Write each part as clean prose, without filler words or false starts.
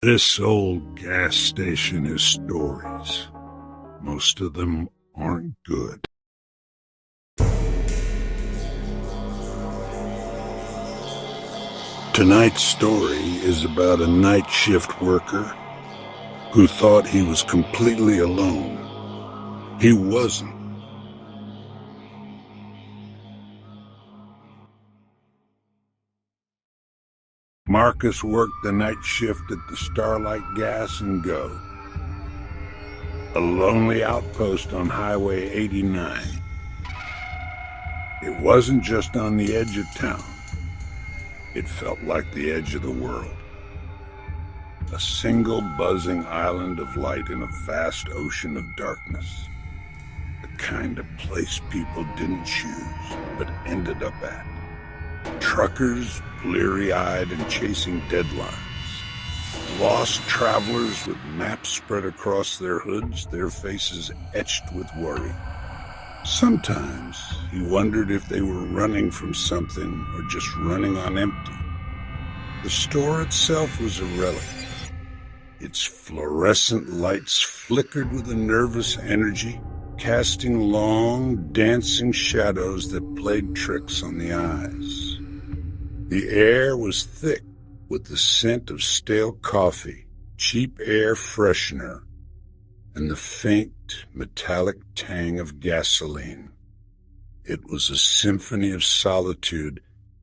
This old gas station is stories. Most of them aren't good. Tonight's story is about a night shift worker who thought he was completely alone. He wasn't. Marcus worked the night shift at the Starlight Gas and Go, a lonely outpost on Highway 89. It wasn't just on the edge of town. It felt like the edge of the world. A single buzzing island of light in a vast ocean of darkness. The kind of place people didn't choose, but ended up at. Truckers, bleary-eyed and chasing deadlines. Lost travelers with maps spread across their hoods, their faces etched with worry. Sometimes he wondered if they were running from something or just running on empty. The store itself was a relic. Its fluorescent lights flickered with a nervous energy, casting long, dancing shadows that played tricks on the eyes. The air was thick with the scent of stale coffee, cheap air freshener, and the faint, metallic tang of gasoline. It was a symphony of solitude,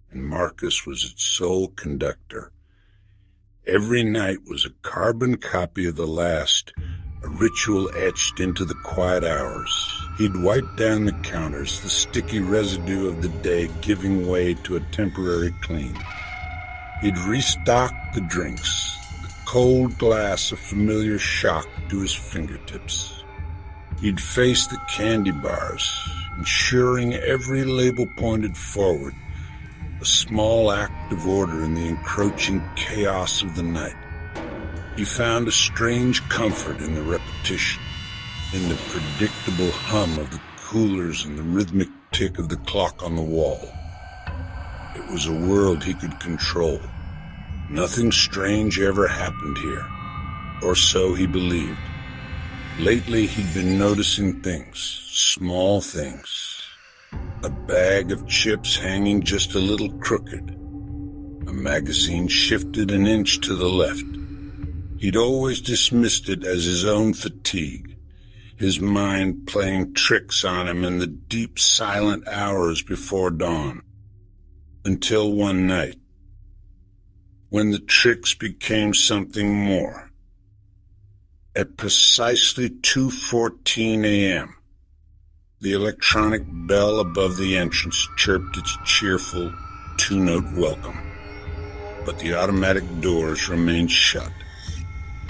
and Marcus was its sole conductor. Every night was a carbon copy of the last, a ritual etched into the quiet hours. He'd wipe down the counters, the sticky residue of the day giving way to a temporary clean. He'd restock the drinks, the cold glass a familiar shock to his fingertips. He'd face the candy bars, ensuring every label pointed forward, a small act of order in the encroaching chaos of the night. He found a strange comfort in the repetition, in the predictable hum of the coolers and the rhythmic tick of the clock on the wall. It was a world he could control. Nothing strange ever happened here, or so he believed. Lately he'd been noticing things, small things. A bag of chips hanging just a little crooked. A magazine shifted an inch to the left. He'd always dismissed it as his own fatigue, his mind playing tricks on him in the deep, silent hours before dawn. Until one night, when the tricks became something more. At precisely 2:14 a.m., the electronic bell above the entrance chirped its cheerful, two-note welcome. But the automatic doors remained shut,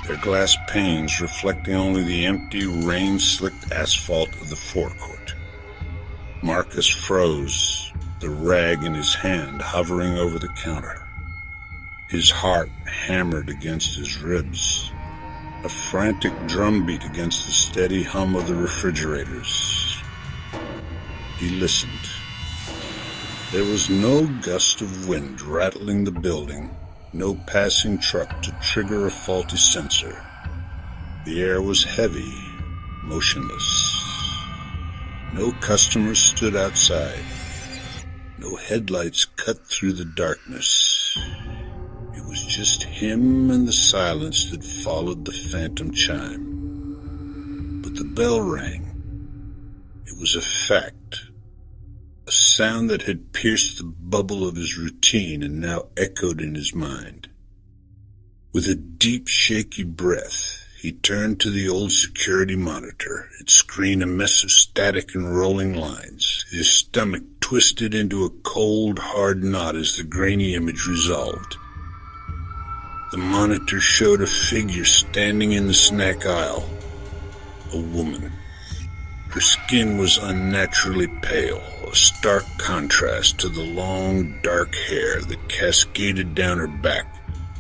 their glass panes reflecting only the empty, rain-slicked asphalt of the forecourt. Marcus froze, the rag in his hand hovering over the counter. His heart hammered against his ribs, a frantic drumbeat against the steady hum of the refrigerators. He listened. There was no gust of wind rattling the building, no passing truck to trigger a faulty sensor. The air was heavy, motionless. No customers stood outside. No headlights cut through the darkness. It was just him and the silence that followed the phantom chime. But the bell rang. It was a fact. A sound that had pierced the bubble of his routine and now echoed in his mind. With a deep, shaky breath, he turned to the old security monitor, its screen a mess of static and rolling lines. His stomach twisted into a cold, hard knot as the grainy image resolved. The monitor showed a figure standing in the snack aisle. A woman. Her skin was unnaturally pale, a stark contrast to the long, dark hair that cascaded down her back,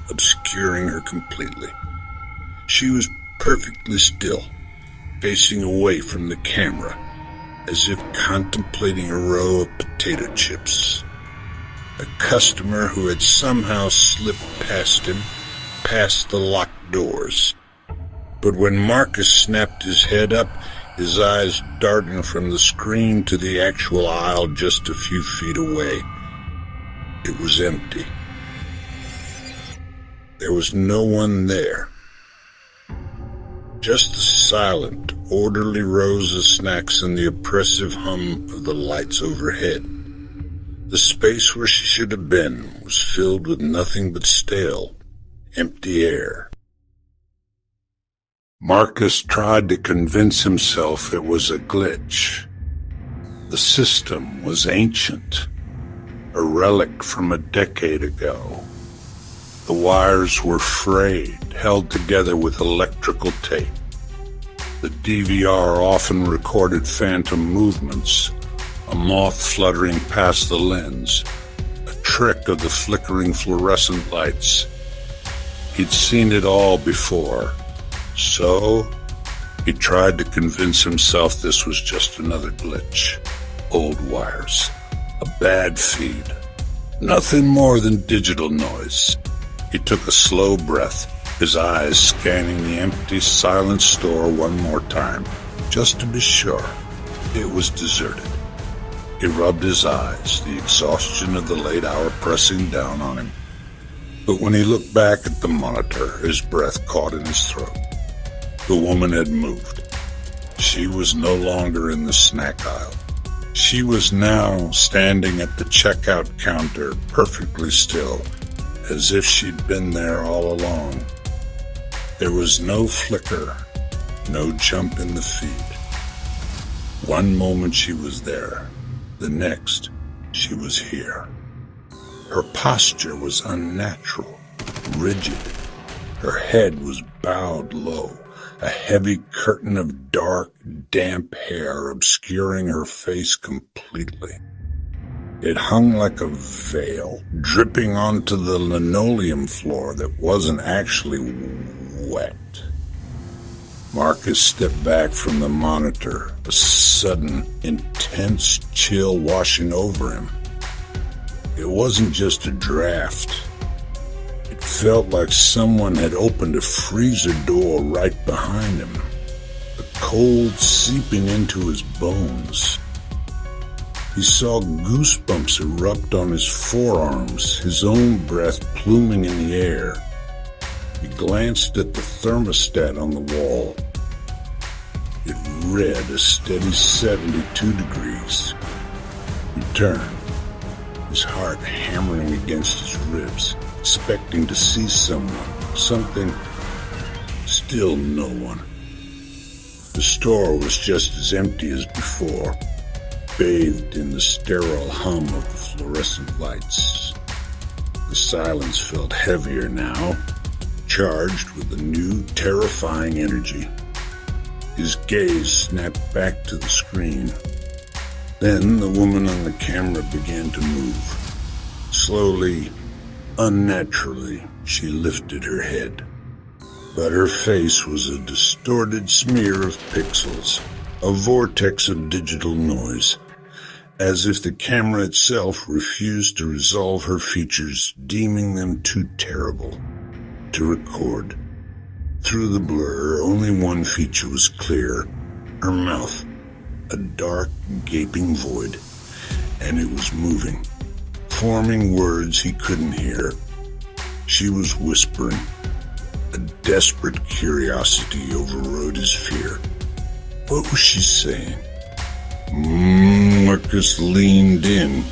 obscuring her completely. She was perfectly still, facing away from the camera, as if contemplating a row of potato chips. A customer who had somehow slipped past him, past the locked outdoors. But when Marcus snapped his head up, his eyes darting from the screen to the actual aisle just a few feet away, it was empty. There was no one there. Just the silent, orderly rows of snacks and the oppressive hum of the lights overhead. The space where she should have been was filled with nothing but stale, empty air. Marcus tried to convince himself it was a glitch. The system was ancient, a relic from a decade ago. The wires were frayed, held together with electrical tape. The DVR often recorded phantom movements, a moth fluttering past the lens, a trick of the flickering fluorescent lights. He'd seen it all before, so he tried to convince himself this was just another glitch. Old wires, a bad feed, nothing more than digital noise. He took a slow breath, his eyes scanning the empty, silent store one more time, just to be sure it was deserted. He rubbed his eyes, the exhaustion of the late hour pressing down on him. But when he looked back at the monitor, his breath caught in his throat. The woman had moved. She was no longer in the snack aisle. She was now standing at the checkout counter, perfectly still, as if she'd been there all along. There was no flicker, no jump in the feed. One moment she was there, the next she was here. Her posture was unnatural, rigid. Her head was bowed low, a heavy curtain of dark, damp hair obscuring her face completely. It hung like a veil, dripping onto the linoleum floor that wasn't actually wet. Marcus stepped back from the monitor, a sudden, intense chill washing over him. It wasn't just a draft. It felt like someone had opened a freezer door right behind him, the cold seeping into his bones. He saw goosebumps erupt on his forearms, his own breath pluming in the air. He glanced at the thermostat on the wall. It read a steady 72 degrees. He turned, his heart hammering against his ribs, expecting to see someone, something. Still no one. The store was just as empty as before, bathed in the sterile hum of the fluorescent lights. The silence felt heavier now, charged with a new, terrifying energy. His gaze snapped back to the screen. Then the woman on the camera began to move. Slowly, unnaturally, she lifted her head. But her face was a distorted smear of pixels, a vortex of digital noise, as if the camera itself refused to resolve her features, deeming them too terrible to record. Through the blur, only one feature was clear, her mouth, a dark, gaping void, and it was moving, forming words he couldn't hear. She was whispering. A desperate curiosity overrode his fear. What was she saying? Marcus leaned in,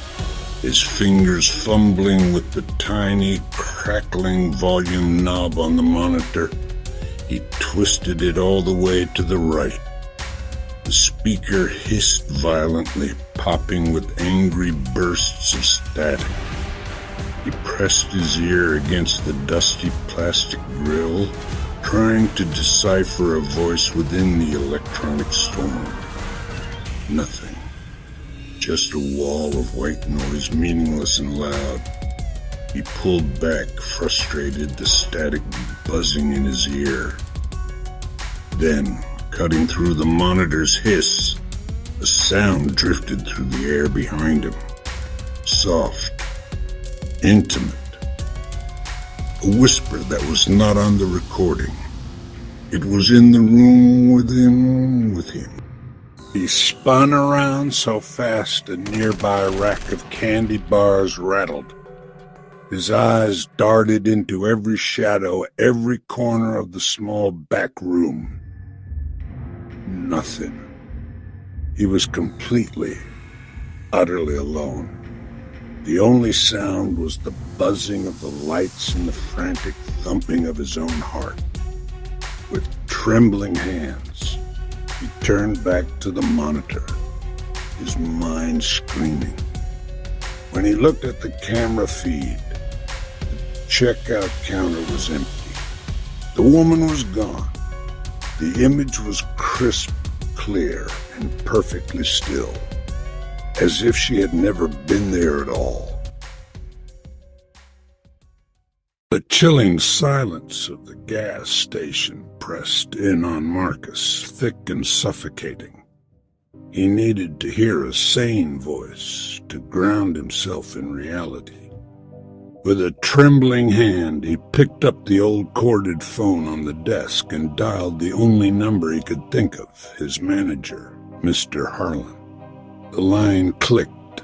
his fingers fumbling with the tiny, crackling volume knob on the monitor. He twisted it all the way to the right. The speaker hissed violently, popping with angry bursts of static. He pressed his ear against the dusty plastic grill, trying to decipher a voice within the electronic storm. Nothing. Just a wall of white noise, meaningless and loud. He pulled back, frustrated, the static buzzing in his ear. Then, cutting through the monitor's hiss, a sound drifted through the air behind him. Soft, intimate, A whisper that was not on the recording. It was in the room with him. He spun around so fast a nearby rack of candy bars rattled. His eyes darted into every shadow, every corner of the small back room. Nothing. He was completely, utterly alone. The only sound was the buzzing of the lights and the frantic thumping of his own heart. With trembling hands, he turned back to the monitor, his mind screaming. When he looked at the camera feed, the checkout counter was empty. The woman was gone. The image was crisp, clear, and perfectly still, as if she had never been there at all. The chilling silence of the gas station pressed in on Marcus, thick and suffocating. He needed to hear a sane voice to ground himself in reality. With a trembling hand, he picked up the old corded phone on the desk and dialed the only number he could think of, his manager, Mr. Harlan. The line clicked,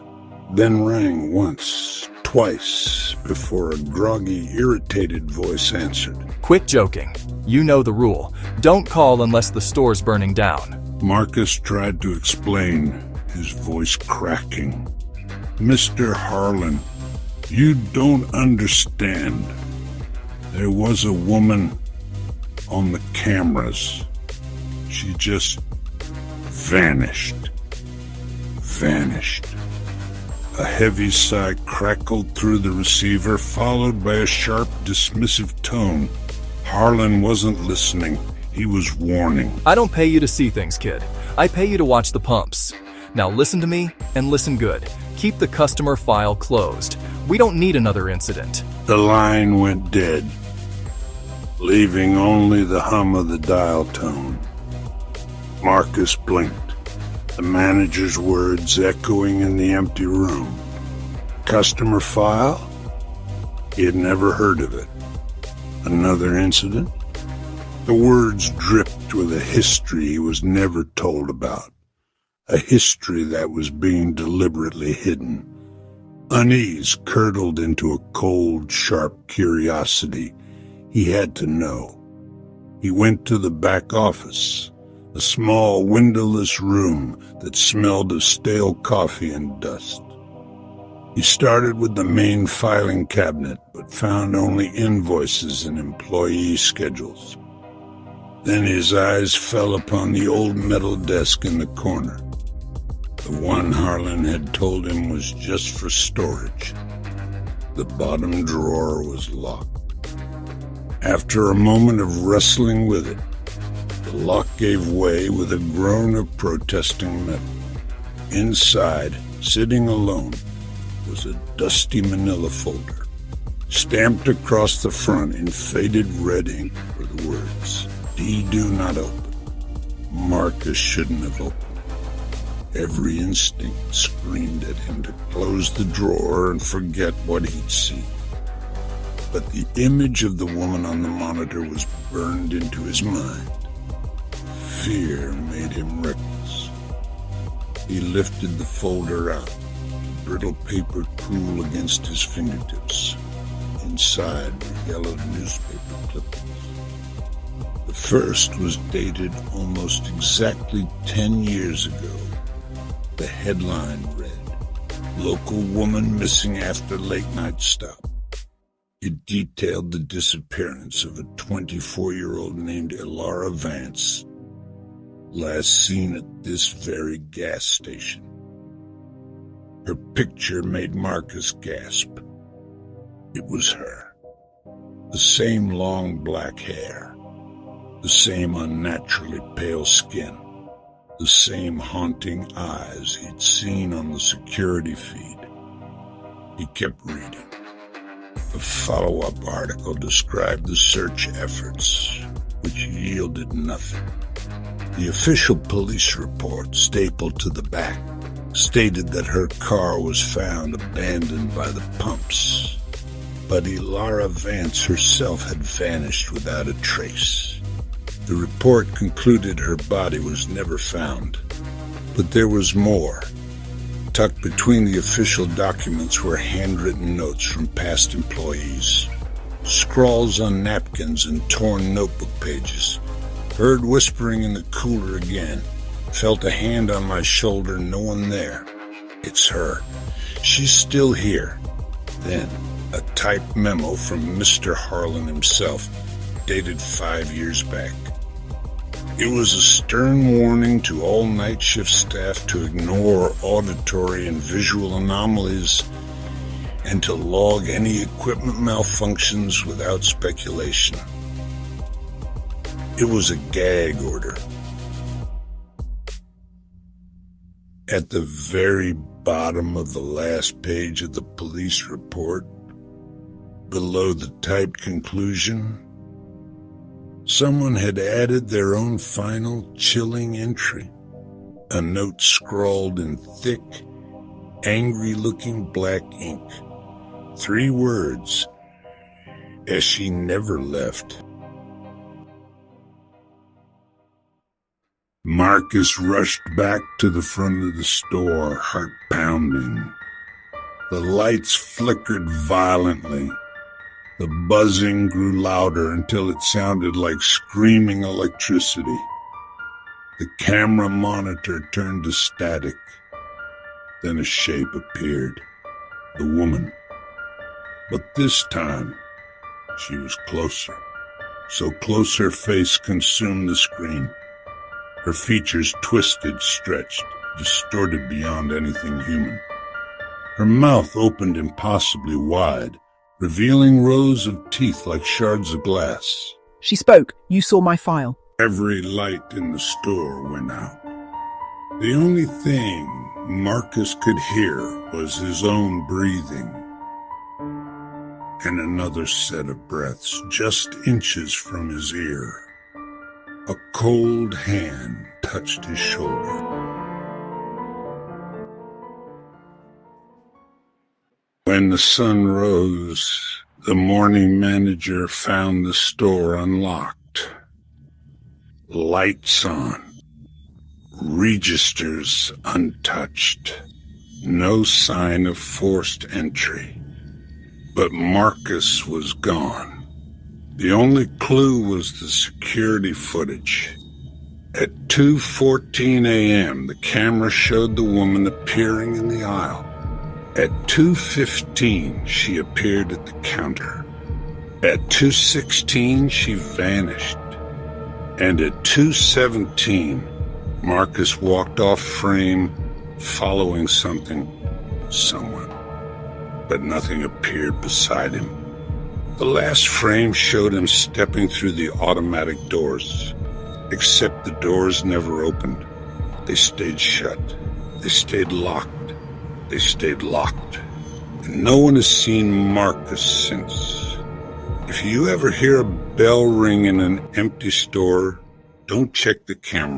then rang once, twice, before a groggy, irritated voice answered. Quit joking. You know the rule. Don't call unless the store's burning down. Marcus tried to explain, his voice cracking. Mr. Harlan, you don't understand. There was a woman on the cameras. She just vanished. A heavy sigh crackled through the receiver, followed by a sharp, dismissive tone. Harlan wasn't listening. He was warning. I don't pay you to see things, kid. I pay you to watch the pumps. Now listen to me, and listen good. Keep the customer file closed. We don't need another incident. The line went dead, leaving only the hum of the dial tone. Marcus blinked, the manager's words echoing in the empty room. Customer file? He had never heard of it. Another incident? The words dripped with a history he was never told about. A history that was being deliberately hidden. Unease curdled into a cold, sharp curiosity. He had to know. He went to the back office, a small, windowless room that smelled of stale coffee and dust. He started with the main filing cabinet, but found only invoices and employee schedules. Then his eyes fell upon the old metal desk in the corner. The one Harlan had told him was just for storage. The bottom drawer was locked. After a moment of wrestling with it, the lock gave way with a groan of protesting metal. Inside, sitting alone, was a dusty manila folder. Stamped across the front in faded red ink were the words, "Do not open." Marcus shouldn't have opened. Every instinct screamed at him to close the drawer and forget what he'd seen. But the image of the woman on the monitor was burned into his mind. Fear made him reckless. He lifted the folder out, the brittle paper cool against his fingertips. Inside were yellowed newspaper clippings. The first was dated almost exactly 10 years ago. The headline read, "Local woman missing after late-night stop." It detailed the disappearance of a 24-year-old named Elara Vance, last seen at this very gas station. Her picture made Marcus gasp. It was her. The same long black hair, the same unnaturally pale skin, the same haunting eyes he'd seen on the security feed. He kept reading. A follow-up article described the search efforts, which yielded nothing. The official police report, stapled to the back, stated that her car was found abandoned by the pumps. but Ilara Vance herself had vanished without a trace. The report concluded her body was never found, but there was more. Tucked between the official documents were handwritten notes from past employees, scrawls on napkins and torn notebook pages. Heard whispering in the cooler again. Felt a hand on my shoulder, no one there. It's her. She's still here. Then, a typed memo from Mr. Harlan himself, dated 5 years back. It was a stern warning to all night shift staff to ignore auditory and visual anomalies and to log any equipment malfunctions without speculation. It was a gag order. At the very bottom of the last page of the police report, below the typed conclusion, someone had added their own final chilling entry. A note scrawled in thick, angry-looking black ink. 3 words, as she never left. Marcus rushed back to the front of the store, heart pounding. The lights flickered violently. The buzzing grew louder until it sounded like screaming electricity. The camera monitor turned to static. Then a shape appeared. The woman. But this time, she was closer. So close her face consumed the screen. Her features twisted, stretched, distorted beyond anything human. Her mouth opened impossibly wide, revealing rows of teeth like shards of glass. She spoke. You saw my file. Every light in the store went out. The only thing Marcus could hear was his own breathing. And another set of breaths just inches from his ear. A cold hand touched his shoulder. When the sun rose, the morning manager found the store unlocked. Lights on. Registers untouched. No sign of forced entry. But Marcus was gone. The only clue was the security footage. At 2:14 a.m., the camera showed the woman appearing in the aisle. At 2:15, she appeared at the counter. At 2:16, she vanished. And at 2:17, Marcus walked off frame, following someone. But nothing appeared beside him. The last frame showed him stepping through the automatic doors, except the doors never opened. They stayed shut. They stayed locked. They stayed locked. And no one has seen Marcus since. If you ever hear a bell ring in an empty store, don't check the camera.